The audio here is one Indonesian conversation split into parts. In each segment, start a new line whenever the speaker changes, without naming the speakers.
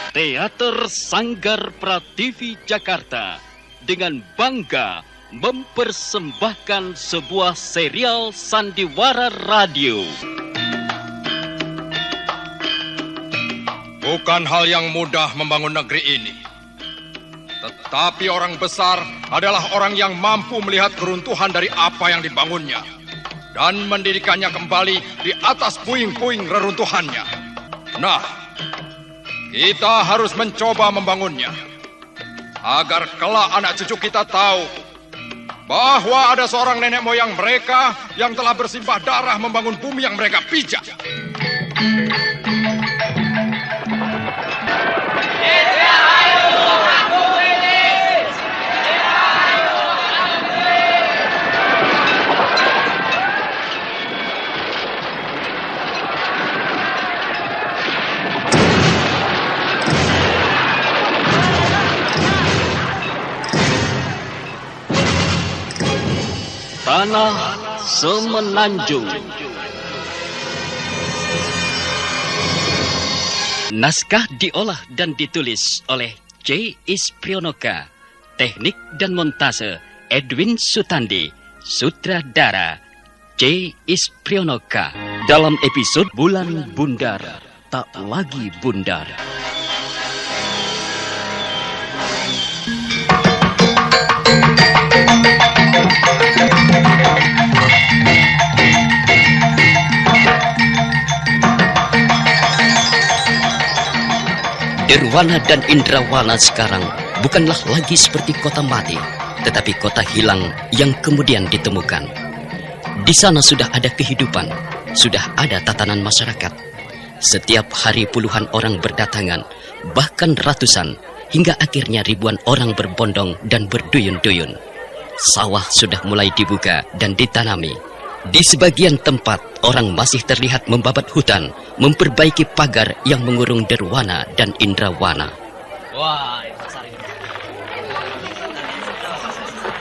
Teater Sanggar Prativi Jakarta dengan bangga mempersembahkan sebuah serial sandiwara radio.
Bukan hal yang mudah membangun negeri ini. Tetapi orang besar adalah orang yang mampu melihat keruntuhan dari apa yang dibangunnya dan mendirikannya kembali di atas puing-puing reruntuhannya. Nah, kita harus mencoba membangunnya agar kelak anak cucu kita tahu bahwa ada seorang nenek moyang mereka yang telah bersimbah darah membangun bumi yang mereka pijak.
Tanah Semenanjung. Naskah diolah dan ditulis oleh C. Isprionoka. Teknik dan montase Edwin Sutandi. Sutradara C. Isprionoka. Dalam episode Bulan Bundar, Tak Lagi Bundar. Derwana dan Indrawana sekarang bukanlah lagi seperti kota mati, tetapi kota hilang yang kemudian ditemukan. Di sana sudah ada kehidupan, sudah ada tatanan masyarakat. Setiap hari puluhan orang berdatangan, bahkan ratusan, hingga akhirnya ribuan orang berbondong dan berduyun-duyun. Sawah sudah mulai dibuka dan ditanami. Di sebagian tempat, orang masih terlihat membabat hutan, memperbaiki pagar yang mengurung Derwana dan Indrawana.
Wah, besar ini.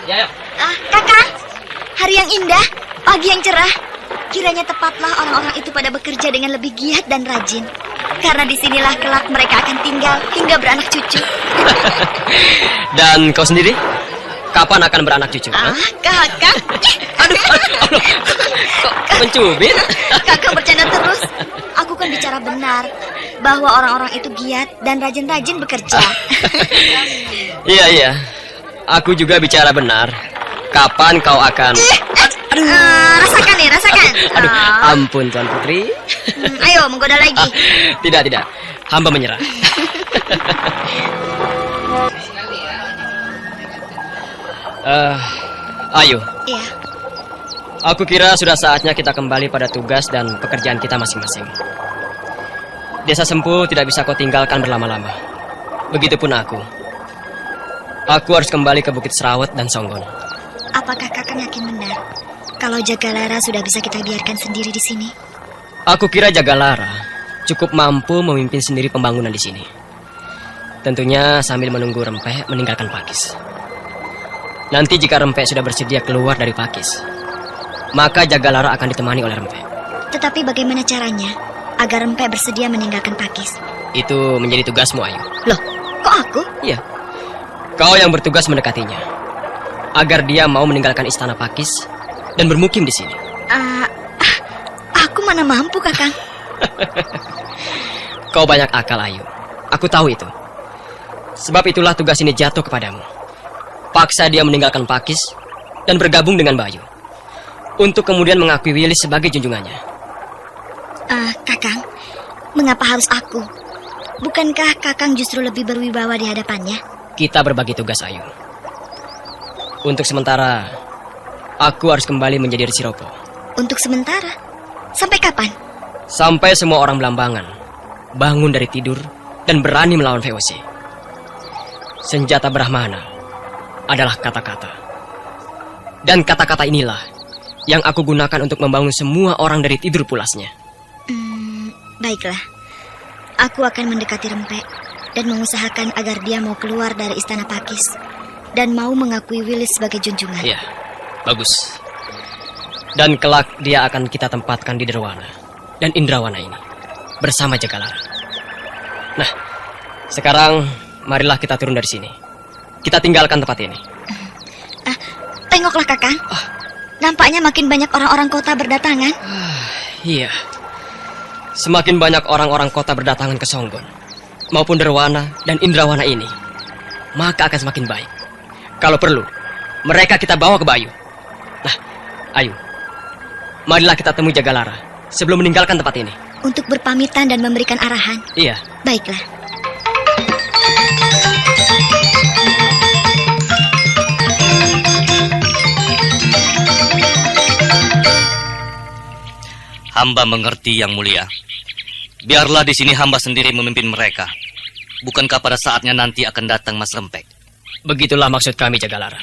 Ya, yuk.
Kakang, hari yang indah, pagi yang cerah. Kiranya tepatlah orang-orang itu pada bekerja dengan lebih giat dan rajin. Karena disinilah kelak mereka akan tinggal hingga beranak cucu.
Dan kau sendiri? Kapan akan beranak cucu?
Kakang.
Aduh. Kok mencubit?
Kakang bercanda terus. Aku kan bicara benar bahwa orang-orang itu giat dan rajin-rajin bekerja.
Iya. Aku juga bicara benar. Kapan kau akan...
Rasakan.
Aduh, ampun Tuan Putri.
Ayo, menggoda lagi.
Tidak. Hamba menyerah. Ayo.
Iya.
Aku kira sudah saatnya kita kembali pada tugas dan pekerjaan kita masing-masing. Desa Sempu tidak bisa kau tinggalkan berlama-lama. Begitupun aku. Aku harus kembali ke Bukit Serawet dan Songgon.
Apakah Kakang yakin benar kalau Jagalara sudah bisa kita biarkan sendiri di sini?
Aku kira Jagalara cukup mampu memimpin sendiri pembangunan di sini. Tentunya sambil menunggu Rempek meninggalkan Pakis. Nanti jika Rempek sudah bersedia keluar dari Pakis, maka Jagalara akan ditemani oleh Rempek.
Tetapi bagaimana caranya agar Rempek bersedia meninggalkan Pakis?
Itu menjadi tugasmu, Ayu.
Loh, kok aku?
Iya. Kau yang bertugas mendekatinya agar dia mau meninggalkan istana Pakis dan bermukim di sini.
Aku mana mampu, Kakang.
Kau banyak akal, Ayu. Aku tahu itu. Sebab itulah tugas ini jatuh kepadamu. Paksa dia meninggalkan Pakis dan bergabung dengan Bayu, untuk kemudian mengakui Wilis sebagai junjungannya.
Kakang, mengapa harus aku? Bukankah Kakang justru lebih berwibawa di hadapannya?
Kita berbagi tugas, Ayu. Untuk sementara, aku harus kembali menjadi Resiropo.
Untuk sementara? Sampai kapan?
Sampai semua orang Belambangan bangun dari tidur dan berani melawan VOC. Senjata Brahmana adalah kata-kata. Dan kata-kata inilah yang aku gunakan untuk membangun semua orang dari tidur pulasnya.
Baiklah. Aku akan mendekati Rempek dan mengusahakan agar dia mau keluar dari istana Pakis dan mau mengakui Wilis sebagai junjungan.
Iya, bagus. Dan kelak dia akan kita tempatkan di Derwana dan Indrawana ini bersama Jagalara. Nah, sekarang marilah kita turun dari sini. Kita tinggalkan tempat ini.
Tengoklah Kakang. Nampaknya makin banyak orang-orang kota berdatangan.
Iya. Semakin banyak orang-orang kota berdatangan ke Songgon maupun Derwana dan Indrawana ini, maka akan semakin baik. Kalau perlu, mereka kita bawa ke Bayu. Nah, ayo. Marilah kita temui Jagalara sebelum meninggalkan tempat ini.
Untuk berpamitan dan memberikan arahan.
Iya.
Baiklah.
Hamba mengerti, Yang Mulia. Biarlah di sini hamba sendiri memimpin mereka. Bukankah pada saatnya nanti akan datang Mas Rempek?
Begitulah maksud kami, Jagalara.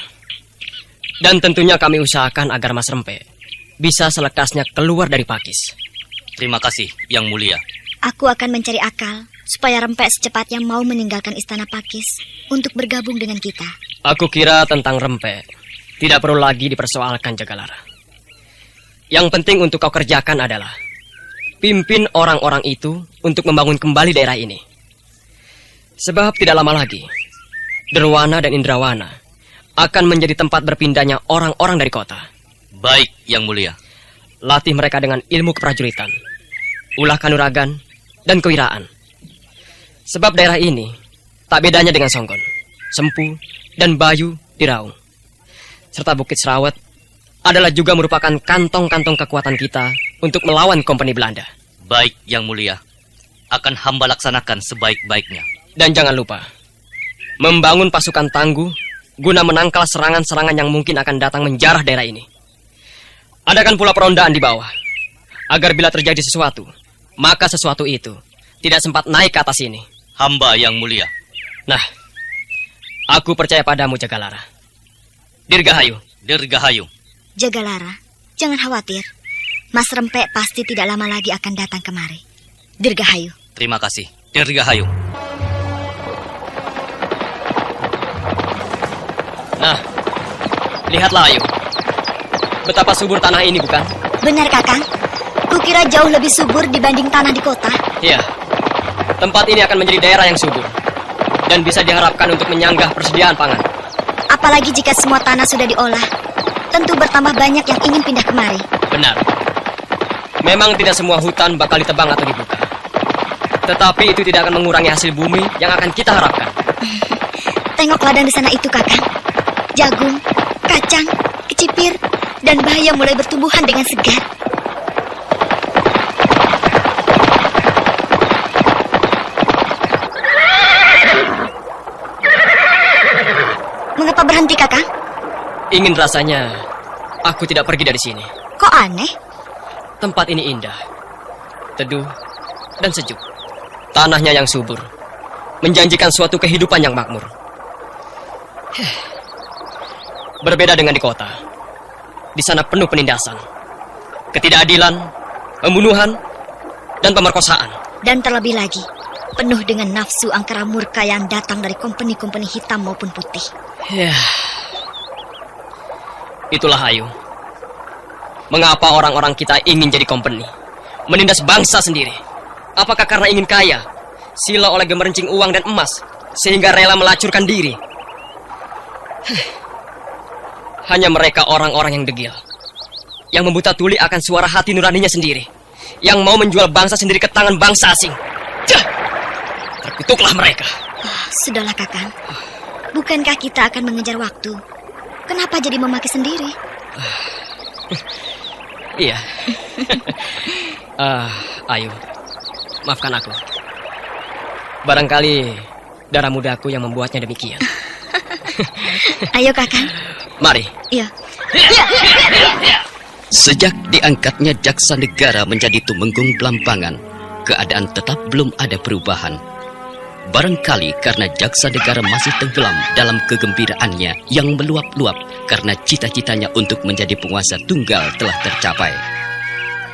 Dan tentunya kami usahakan agar Mas Rempek bisa selekasnya keluar dari Pakis.
Terima kasih, Yang Mulia.
Aku akan mencari akal supaya Rempek secepatnya mau meninggalkan istana Pakis untuk bergabung dengan kita.
Aku kira tentang Rempek tidak perlu lagi dipersoalkan, Jagalara. Yang penting untuk kau kerjakan adalah pimpin orang-orang itu untuk membangun kembali daerah ini. Sebab tidak lama lagi, Derwana dan Indrawana akan menjadi tempat berpindahnya orang-orang dari kota.
Baik, Yang Mulia.
Latih mereka dengan ilmu keprajuritan, ulah kanuragan, dan kewiraan. Sebab daerah ini tak bedanya dengan Songgon, Sempu, dan Bayu di Raung. Serta Bukit Serawet adalah juga merupakan kantong-kantong kekuatan kita untuk melawan kompeni Belanda.
Baik, Yang Mulia. Akan hamba laksanakan sebaik-baiknya.
Dan jangan lupa, membangun pasukan tangguh guna menangkal serangan-serangan yang mungkin akan datang menjarah daerah ini. Adakan pula perondaan di bawah, agar bila terjadi sesuatu, maka sesuatu itu tidak sempat naik ke atas ini.
Hamba, Yang Mulia.
Nah, aku percaya padamu, Jagalara. Dirgahayu.
Dirgahayu.
Jagalara, jangan khawatir. Mas Rempek pasti tidak lama lagi akan datang kemari. Dirgahayu.
Terima kasih. Dirgahayu.
Nah, lihatlah Ayu. Betapa subur tanah ini, bukan?
Benar, Kakang. Kukira jauh lebih subur dibanding tanah di kota.
Iya. Tempat ini akan menjadi daerah yang subur dan bisa diharapkan untuk menyanggah persediaan pangan.
Apalagi jika semua tanah sudah diolah, tentu bertambah banyak yang ingin pindah kemari.
Benar. Memang tidak semua hutan bakal ditebang atau dibuka. Tetapi itu tidak akan mengurangi hasil bumi yang akan kita harapkan.
Tengok ladang di sana itu, Kakang. Jagung, kacang, kecipir, dan bayam mulai bertumbuhan dengan segar. Mengapa berhenti, Kakang?
Ingin rasanya aku tidak pergi dari sini.
Kok aneh?
Tempat ini indah, teduh, dan sejuk. Tanahnya yang subur menjanjikan suatu kehidupan yang makmur. Berbeda dengan di kota. Di sana penuh penindasan, ketidakadilan, pembunuhan, dan pemerkosaan. Dan
terlebih lagi, penuh dengan nafsu angkara murka yang datang dari kompeni-kompeni hitam maupun putih.
Itulah Ayu. Mengapa orang-orang kita ingin jadi kompeni, menindas bangsa sendiri? Apakah karena ingin kaya, sila oleh gemerncing uang dan emas, sehingga rela melacurkan diri? Hanya mereka orang-orang yang degil, yang membuta tuli akan suara hati nuraninya sendiri, yang mau menjual bangsa sendiri ke tangan bangsa asing. Terkutuklah mereka.
Sudahlah, Kakang. Bukankah kita akan mengejar waktu? Kenapa jadi memaki sendiri?
Iya. Ayu, maafkan aku. Barangkali darah mudaku yang membuatnya demikian.
Ayo, Kakang.
Mari.
Iya.
Sejak diangkatnya Jaksa Negara menjadi Tumenggung Blambangan, keadaan tetap belum ada perubahan. Barangkali karena Jaksa Negara masih tenggelam dalam kegembiraannya yang meluap-luap karena cita-citanya untuk menjadi penguasa tunggal telah tercapai.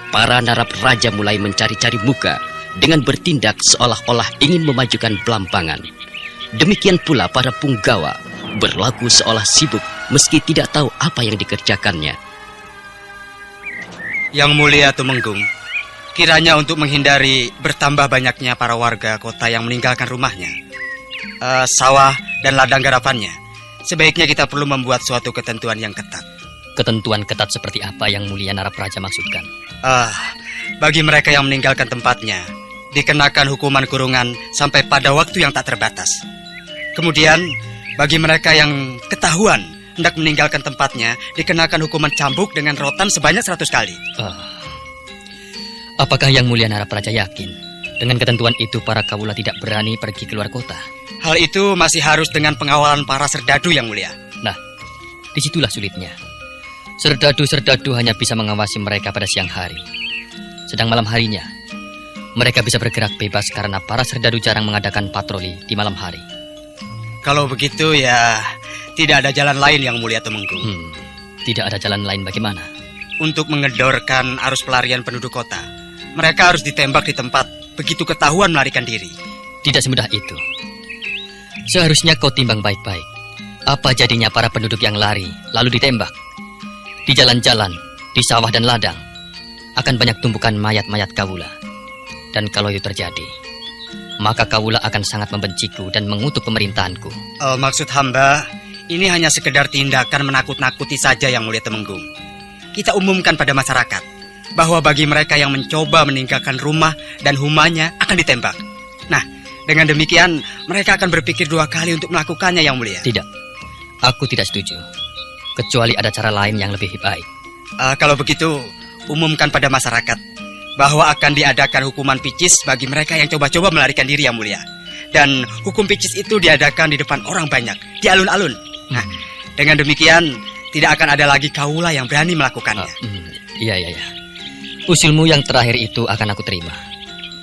Para narap raja mulai mencari-cari muka dengan bertindak seolah-olah ingin memajukan Blambangan. Demikian pula para punggawa berlaku seolah sibuk meski tidak tahu apa yang dikerjakannya.
Yang Mulia Tumenggung, Kiranya untuk menghindari bertambah banyaknya para warga kota yang meninggalkan rumahnya, sawah dan ladang garapannya, sebaiknya kita perlu membuat suatu ketentuan yang ketat.
Ketentuan ketat seperti apa yang Mulia Narapraja maksudkan?
Bagi mereka yang meninggalkan tempatnya, dikenakan hukuman kurungan sampai pada waktu yang tak terbatas. Kemudian, bagi mereka yang ketahuan hendak meninggalkan tempatnya, dikenakan hukuman cambuk dengan rotan sebanyak 100 kali.
Apakah yang Mulia Narapraja yakin dengan ketentuan itu para kawula tidak berani pergi keluar kota?
Hal itu masih harus dengan pengawalan para serdadu yang mulia.
Nah, disitulah sulitnya. Serdadu-serdadu hanya bisa mengawasi mereka pada siang hari. Sedang malam harinya, mereka bisa bergerak bebas karena para serdadu jarang mengadakan patroli di malam hari.
Kalau begitu ya, tidak ada jalan lain yang mulia Tumenggung.
Tidak ada jalan lain bagaimana?
Untuk mengedorkan arus pelarian penduduk kota, mereka harus ditembak di tempat begitu ketahuan melarikan diri.
Tidak semudah itu. Seharusnya kau timbang baik-baik. Apa jadinya para penduduk yang lari lalu ditembak? Di jalan-jalan, di sawah dan ladang, akan banyak tumpukan mayat-mayat kawula. Dan kalau itu terjadi, maka kawula akan sangat membenciku dan mengutuk pemerintahanku.
Maksud hamba, ini hanya sekedar tindakan menakut-nakuti saja yang mulia Tumenggung. Kita umumkan pada masyarakat bahwa bagi mereka yang mencoba meninggalkan rumah dan humanya akan ditembak. Nah, dengan demikian mereka akan berpikir 2 kali untuk melakukannya yang mulia.
Tidak, aku tidak setuju. Kecuali ada cara lain yang lebih baik.
Kalau begitu, umumkan pada masyarakat bahwa akan diadakan hukuman picis bagi mereka yang coba-coba melarikan diri yang mulia. Dan hukum picis itu diadakan di depan orang banyak, di alun-alun. Nah, dengan demikian tidak akan ada lagi kawula yang berani melakukannya.
Iya. Usulmu yang terakhir itu akan aku terima.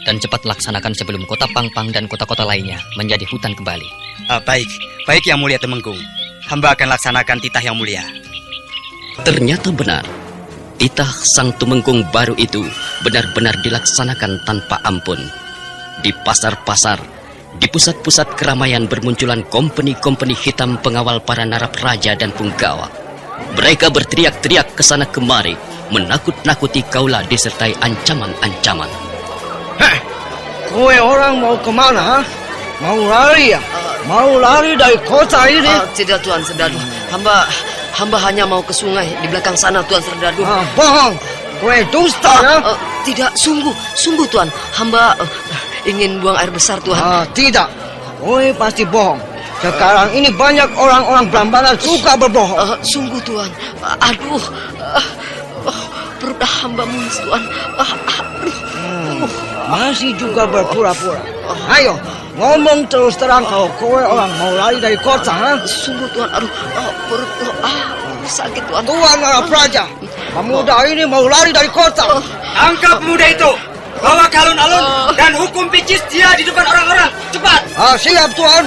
Dan cepat laksanakan sebelum kota Pangpang dan kota-kota lainnya menjadi hutan kembali.
Baik yang mulia Tumenggung. Hamba akan laksanakan titah yang mulia.
Ternyata benar. Titah Sang Tumenggung baru itu benar-benar dilaksanakan tanpa ampun. Di pasar-pasar, di pusat-pusat keramaian bermunculan kompeni-kompeni hitam pengawal para Narapraja dan Punggawa. Mereka berteriak-teriak ke sana kemari, menakut-nakuti kaula disertai ancaman-ancaman.
Kowe orang mau kemana? Ha? Mau lari ya? Mau lari dari kota ini?
Tidak Tuan Serdadu, hamba hanya mau ke sungai di belakang sana Tuan Serdadu.
Bohong, kowe dusta ya?
Tidak, sungguh Tuan, hamba ingin buang air besar Tuan.
Tidak, kowe pasti bohong. Sekarang ini banyak orang-orang Blambangan suka berbohong.
Sungguh Tuan, aduh, perut hamba mules Tuan.
Masih juga berpura-pura. Ayo, ngomong terus terang kalau kowe orang mau lari dari kota, ha?
Sungguh Tuan, aduh, perut sakit Tuan.
Tuan Narapraja, pemuda ini mau lari dari kota.
Tangkap pemuda itu, bawa ke alun-alun dan hukum picis dia di depan orang-orang. Cepat!
Siap Tuan.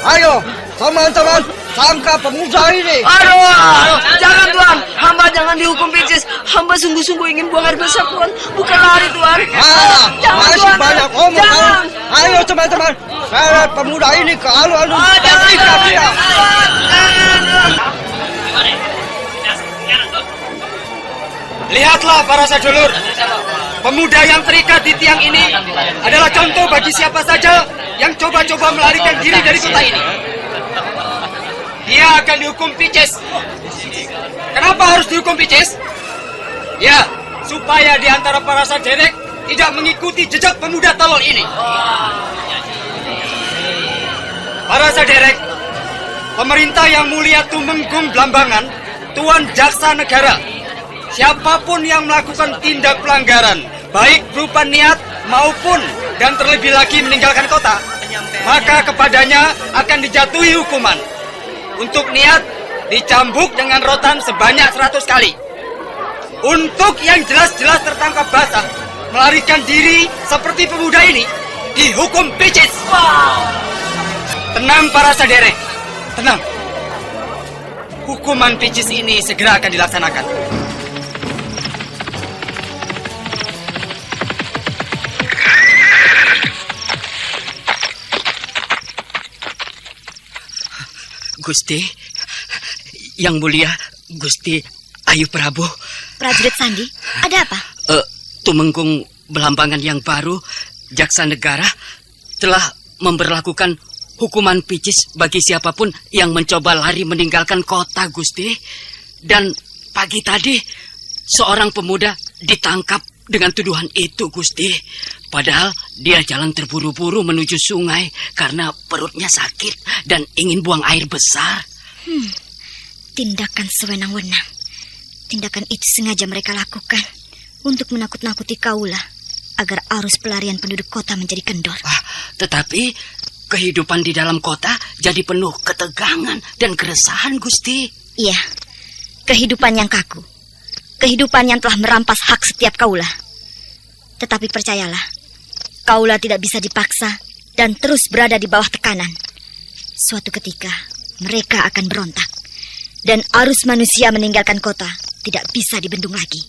Ayo, teman-teman, tangkap pemuda ini.
Aduh, jangan Tuan, hamba jangan dihukum picis. Hamba sungguh-sungguh ingin buang air besar Tuan, bukan lari Tuan.
Jangan, masih Tuan, banyak omong. Jangan. Ayo teman-teman, seret pemuda ini ke alun-alun. Ikat dia.
Lihatlah para sedulur, pemuda yang terikat di tiang ini adalah contoh bagi siapa saja yang coba-coba melarikan diri dari kota ini. Dia akan dihukum picis. Kenapa harus dihukum picis? Ya, supaya di antara para saderek tidak mengikuti jejak pemuda tolol ini. Para saderek, pemerintah yang mulia Tumenggung Blambangan, Tuan Jaksa Negara, siapapun yang melakukan tindak pelanggaran, baik berupa niat maupun dan terlebih lagi meninggalkan kota, maka kepadanya akan dijatuhi hukuman. Untuk niat, dicambuk dengan rotan sebanyak 100 kali. Untuk yang jelas-jelas tertangkap basah, melarikan diri seperti pemuda ini, dihukum picis. Tenang para saderek, tenang. Hukuman picis ini segera akan dilaksanakan.
Gusti, yang mulia Gusti Ayu Prabu.
Prajurit Sandi, ada apa?
Tumenggung Belambangan yang baru, Jaksa Negara telah memberlakukan hukuman picis bagi siapapun yang mencoba lari meninggalkan kota, Gusti. Dan pagi tadi, seorang pemuda ditangkap dengan tuduhan itu, Gusti. Padahal dia jalan terburu-buru menuju sungai karena perutnya sakit dan ingin buang air besar.
Tindakan sewenang-wenang. Tindakan itu sengaja mereka lakukan untuk menakut-nakuti kaula agar arus pelarian penduduk kota menjadi kendor.
Tetapi kehidupan di dalam kota jadi penuh ketegangan dan keresahan, Gusti.
Iya, kehidupan yang kaku. Kehidupan yang telah merampas hak setiap kaula. Tetapi percayalah, kaula tidak bisa dipaksa dan terus berada di bawah tekanan. Suatu ketika, mereka akan berontak. Dan arus manusia meninggalkan kota tidak bisa dibendung lagi.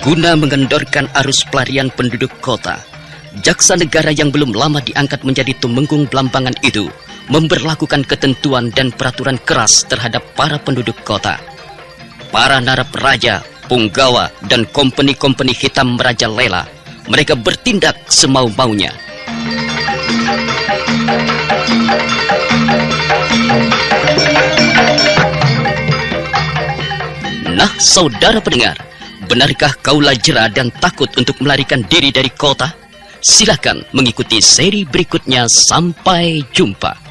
Guna mengendorkan arus pelarian penduduk kota, Jaksa Negara yang belum lama diangkat menjadi tumenggung Blambangan itu memberlakukan ketentuan dan peraturan keras terhadap para penduduk kota. Para narap raja, punggawa, dan kompeni-kompeni hitam merajalela, mereka bertindak semau-maunya. Nah, saudara pendengar, benarkah kaula jera dan takut untuk melarikan diri dari kota? Silakan mengikuti seri berikutnya. Sampai jumpa.